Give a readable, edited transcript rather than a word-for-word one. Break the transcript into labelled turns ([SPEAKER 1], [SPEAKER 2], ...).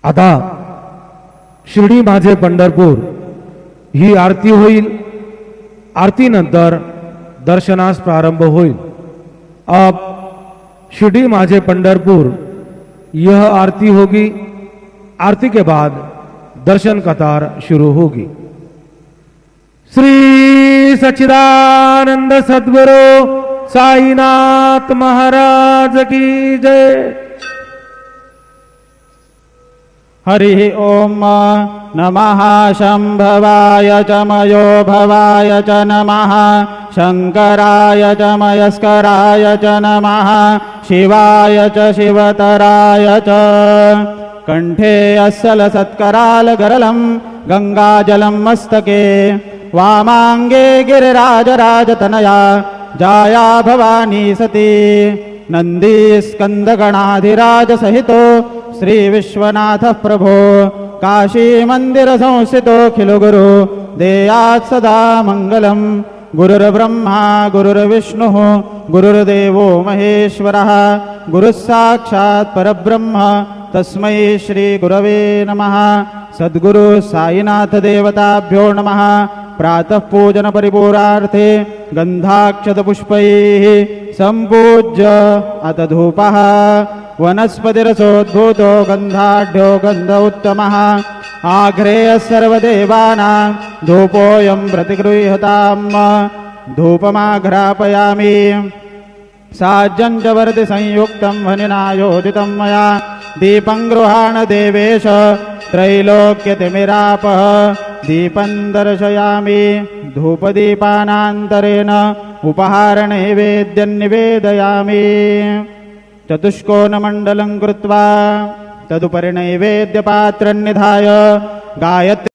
[SPEAKER 1] आता शिर्डी माझे पंढरपूर ही आरती होईल। आरती नंतर दर्शनास प्रारंभ होईल। अब शिर्डी माझे पंढरपुर यह आरती होगी। आरती के बाद दर्शन कतार शुरू होगी। श्री सच्चिदानंद सद्गुरु साईनाथ महाराज की जय।
[SPEAKER 2] हरि ओम नमः शंभवाय च मयो भवाय च नमः शंकराय च मयस्कराय च नमः शिवाय च शिवतराय च। कंठे अस्सल सत्कराल गरलं गंगाजलं मस्तके वामांगे गिरिराज राजतनया जाया भवानी सती। नंदी स्कंद गणाधिराज सहितो श्री विश्वनाथ प्रभो काशी मंदिर संस्थितो खिलो गुरु देयात् सदा मंगलम। गुरुर्ब्रह्मा गुरुर्विष्णुः गुरुर्देवो महेश्वरः गुरुः साक्षात् परब्रह्म तस्मै श्री गुरवे नमः। सद्गुरु साईनाथ देवताभ्यो नमः। प्रातः पूजन परिपूरार्थे गंधाक्षत पुष्पैः संपूज्य अत धूपः वनस्पतिरसोद्भूतो गंधाढ्यो गंध उत्तमः। आघ्रेय सर्वदेवानां धूपोऽयं प्रतिगृह्यताम्। धूपमाघ्रापयामि साज्यं च वर्ति संयुक्तं वनिना योजितं मया। दीपं गृहाण देवेश त्रैलोक्यतिमिरापः दीपं दर्शयामि। धूपदीपानान्तरेण उपहारनैवेद्यं निवेदयामि। चतुष्कोणमण्डलं कृत्वा तदुपरि नैवेद्यपात्रं निधाय गायत्री